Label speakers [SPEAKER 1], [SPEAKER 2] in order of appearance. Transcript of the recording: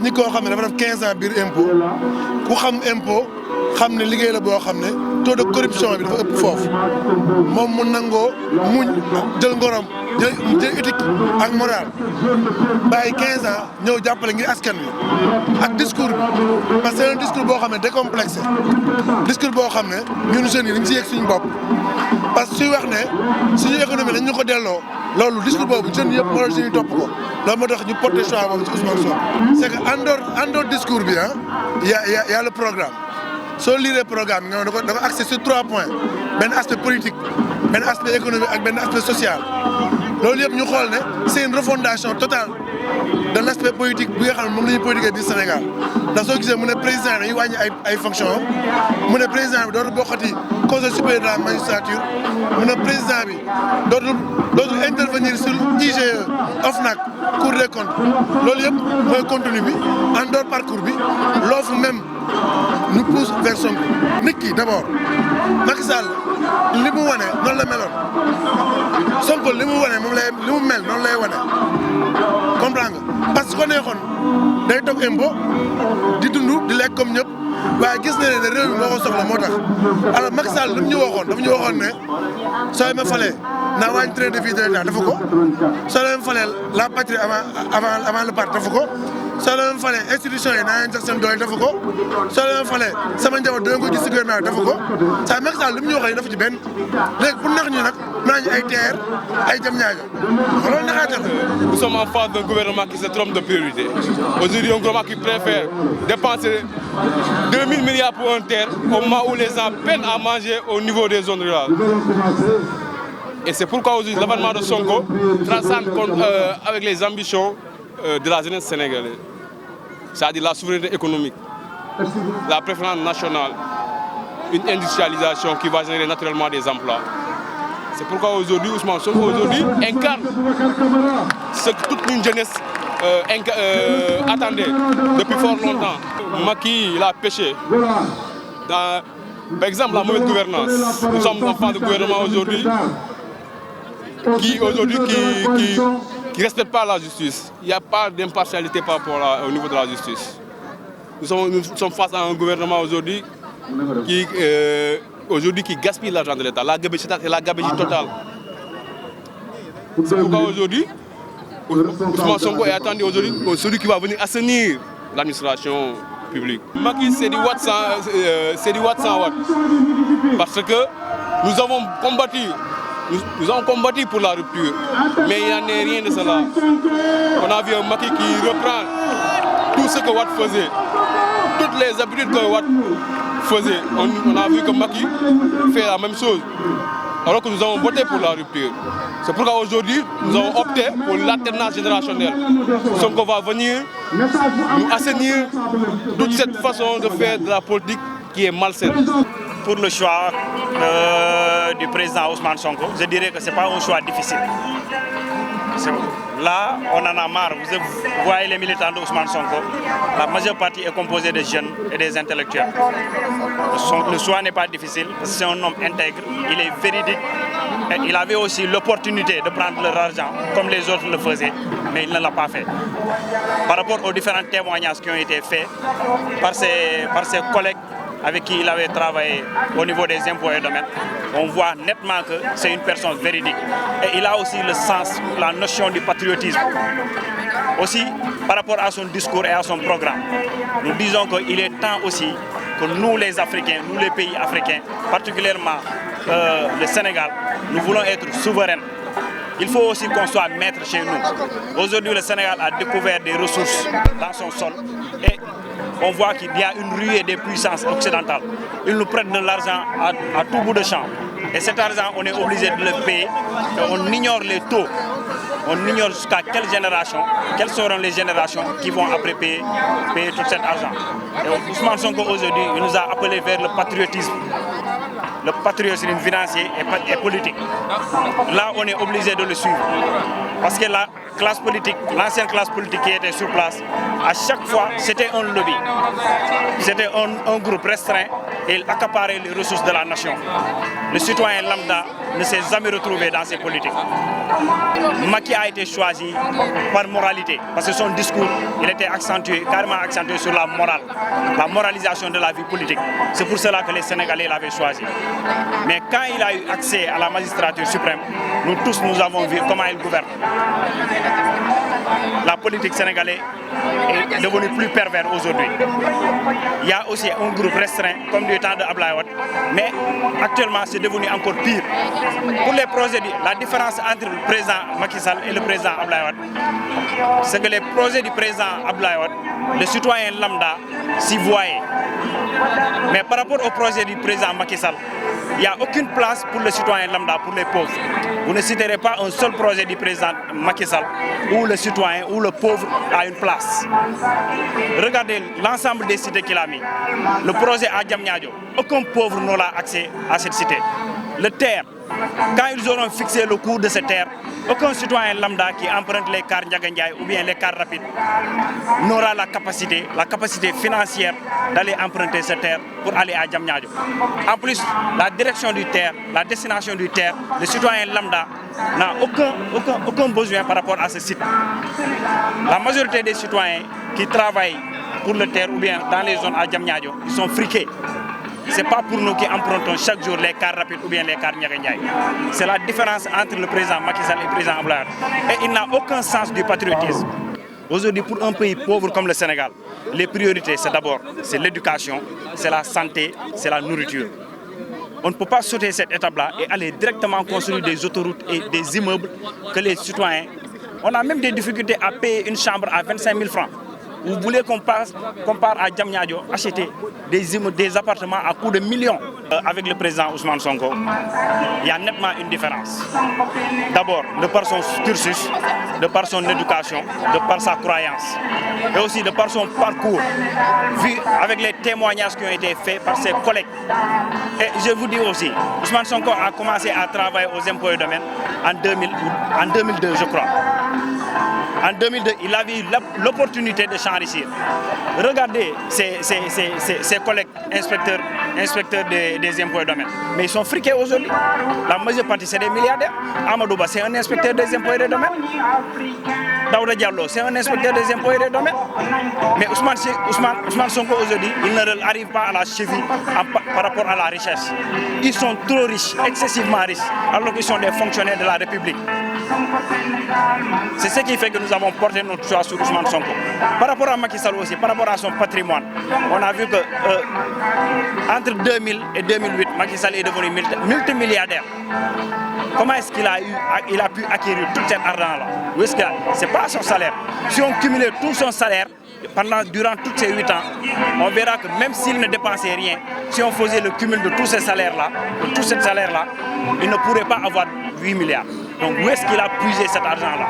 [SPEAKER 1] ni koo xam ne dafa def 15 ans biir impôt ku xam impôt xam ne liggéey la boo xam ne taux de corruption bi dafa ëpp foofu moom mu nangoo muñ jël ngorom jël éthique ak moral bàyyi 15 ans ñëw jàppale ngir askan wi ak discours bi parce que c'est un discours boo xam ne décomplexé discours boo xam ne ñun jeunes yi dañ si yegg suñu bopp parce que suy wax ne suñu économie dañ ñu ko delloo loolu discours boobu jeunes yëpp moo suñu topp ko loolu moo tax ñu porté choix boobu ci Ousmane Sonko c'est que en dehors discours bi y a le programme soo lire programme nga dafa axé sur 3 points benn aspect politique benn aspect économique ak benn aspect social loolu yëpp ñu xool ne c'est une refondation totale de l'aspect politique bi nga xam ne moom la ñuy politiquer biir Sénégal ndax soo gisee mu ne président dañuy wàññi ay fonctions mu ne président bi dootul bokkati conseil supérieur de la magistrature mu ne président bi dootul intervenir sur IGE OFNAC Cour des comptes loolu yëpp mooy contenu bi en dehors parcours bi l'offre même nous pousse vers Sonko. nit ki d'abord Macky Sall li mu wane noonu la meloon Sonko li mu wane moom li mu mel noonu lay wane comprends nga parce que ko neexoon day toog impôt di dund di lekk comme ñëpp waaye gis na ne réew mi moo ko soxla moo tax alors Macky Sall li mu ñu waxoon dafa ñu waxoon ne soo ma falee naa wàññi train de vie de l'État dafa ko soo leen falee la patrie avant le parti dafa ko soo leen falee institution yi naa leen jox seen doole dafa ko soo leen falee sama njaboot danga ko gis si gouvernement dafa ko saa Macky Sall li mu ñu waxee dafa ci benn léegi pour nax ñu nag naa ñu ay TER ay jam ñaaga loolu naxaate la.
[SPEAKER 2] Nous sommes en face d'un gouvernement qui se trompe de priorité. Aujourd'hui, un gouvernement qui préfère dépenser 2000 milliards pour un TER au moment où les gens peinent à manger au niveau des zones rurales. Et c'est pourquoi aujourd'hui l'avènement de Sonko transcende avec les ambitions de la jeunesse sénégalaise. C'est-à-dire la souveraineté économique, la préférence nationale, une industrialisation qui va générer naturellement des emplois. C'est pourquoi aujourd'hui Ousmane Sonko incarne ce que toute une jeunesse attendait depuis fort longtemps. Macky, il a péché dans, par exemple, la mauvaise gouvernance. Nous sommes enfants de gouvernement aujourd'hui qui ne respectent pas la justice. Il n'y a pas d'impartialité par rapport au niveau de la justice. Nous sommes face à un gouvernement aujourd'hui qui gaspille l'argent de l'État. La gabegie totale. C'est pourquoi aujourd'hui, Ousmane Sonko est attendu aujourd'hui celui qui va venir assainir l'administration publique. Macky, c'est du watt sans watt. Parce que nous avons combattu pour la rupture, mais il n'en est rien de cela. On a vu un Macky qui reprend tout ce que Watt faisait, toutes les habitudes que Watt faisait. On a vu que Macky fait la même chose, alors que nous avons voté pour la rupture. C'est pourquoi aujourd'hui, nous avons opté pour l'alternance générationnelle. Sonko va venir nous assainir toute cette façon de faire de la politique qui est malsaine.
[SPEAKER 3] Pour le choix du président Ousmane Sonko, je dirais que ce n'est pas un choix difficile. Là, on en a marre. Vous voyez les militants d'Ousmane Sonko, la majeure partie est composée de jeunes et des intellectuels. Le choix n'est pas difficile, parce que c'est un homme intègre, il est véridique. Et il avait aussi l'opportunité de prendre leur argent, comme les autres le faisaient, mais il ne l'a pas fait. Par rapport aux différents témoignages qui ont été faits par ses collègues avec qui il avait travaillé au niveau des impôts et domaines, on voit nettement que c'est une personne véridique. Et il a aussi le sens, la notion du patriotisme. Aussi, par rapport à son discours et à son programme, nous disons qu'il est temps aussi que nous les Africains, nous les pays africains, particulièrement le Sénégal, nous voulons être souverains. Il faut aussi qu'on soit maître chez nous. Aujourd'hui, le Sénégal a découvert des ressources dans son sol et on voit qu'il y a une ruée des puissances occidentales. Ils nous prêtent de l'argent à tout bout de champ. Et cet argent, on est obligé de le payer. Et on ignore les taux. On ignore jusqu'à quelle génération, quelles seront les générations qui vont après payer tout cet argent. Et Ousmane Sonko aujourd'hui, il nous a appelé vers le patriotisme. Le patriotisme financier et politique. Là, on est obligé de le suivre. Parce que la classe politique, l'ancienne classe politique qui était sur place, à chaque fois, c'était un lobby. C'était un groupe restreint et il accaparait les ressources de la nation. Le citoyen lambda ne s'est jamais retrouvé dans ces politiques. Macky a été choisi par moralité, parce que son discours, il était carrément accentué sur la morale, la moralisation de la vie politique. C'est pour cela que les Sénégalais l'avaient choisi. Mais quand il a eu accès à la magistrature suprême, nous tous nous avons vu comment il gouverne. La politique sénégalaise est devenue plus perverse aujourd'hui. Il y a aussi un groupe restreint, comme du temps de Abdoulaye Wade, mais actuellement c'est devenu encore pire. Pour les projets, la différence entre le président Macky Sall et le président Abdoulaye Wade, c'est que les projets du président Abdoulaye Wade, le citoyen lambda s'y voyait. Mais par rapport au projet du président Macky Sall, il n'y a aucune place pour le citoyen lambda, pour les pauvres. Vous ne citerez pas un seul projet du président Macky Sall où le citoyen ou le pauvre a une place. Regardez l'ensemble des cités qu'il a mis. Le projet à Diamniadio, aucun pauvre n'aura accès à cette cité. Le terre, quand ils auront fixé le coût de cette terre, aucun citoyen lambda qui emprunte les cars Ndiaga Ndiaye ou bien les cars rapides n'aura la capacité financière d'aller emprunter cette terre pour aller à Diamniadio. En plus, la direction du terre, la destination du terre, le citoyen lambda n'a aucun besoin par rapport à ce site. La majorité des citoyens qui travaillent pour le terre ou bien dans les zones à Diamniadio, ils sont friqués. Ce n'est pas pour nous qui empruntons chaque jour les cars rapides ou bien les cars Ndiaga Ndiaye. C'est la différence entre le président Macky Sall et le président Abdoulaye Wade. Et il n'a aucun sens du patriotisme. Aujourd'hui, pour un pays pauvre comme le Sénégal, les priorités, c'est d'abord l'éducation, c'est la santé, c'est la nourriture. On ne peut pas sauter cette étape-là et aller directement construire des autoroutes et des immeubles que les citoyens... On a même des difficultés à payer une chambre à 25 000 francs. Vous voulez qu'on part à Diamniadio acheter des appartements à coût de millions. Avec le président Ousmane Sonko, il y a nettement une différence. D'abord, de par son cursus, de par son éducation, de par sa croyance, et aussi de par son parcours, vu avec les témoignages qui ont été faits par ses collègues. Et je vous dis aussi, Ousmane Sonko a commencé à travailler aux impôts et domaines en 2002, je crois. En 2002, il avait eu l'opportunité de s'enrichir. Regardez ses collègues inspecteurs des impôts et domaines. Mais ils sont friqués aujourd'hui. La majeure partie, c'est des milliardaires. Amadou Ba, c'est un inspecteur des impôts et des domaines. Daouda Diallo, c'est un inspecteur des impôts et des domaines. Mais Ousmane Sonko aujourd'hui, il n'arrive pas à la cheville par rapport à la richesse. Ils sont trop riches, excessivement riches, alors qu'ils sont des fonctionnaires de la République. C'est ce qui fait que nous avons porté notre choix sur Ousmane Sonko. Par rapport à Macky Sall aussi, par rapport à son patrimoine, on a vu que entre 2000 et 2008, Macky Sall est devenu multimilliardaire. Comment est-ce qu'il a pu acquérir tout cet argent-là? Ce n'est pas son salaire. Si on cumulait tout son salaire, durant tous ces 8 ans, on verra que même s'il ne dépensait rien, si on faisait le cumul de tous ces salaires-là, il ne pourrait pas avoir 8 milliards. Donc où est-ce qu'il a puisé cet argent-là?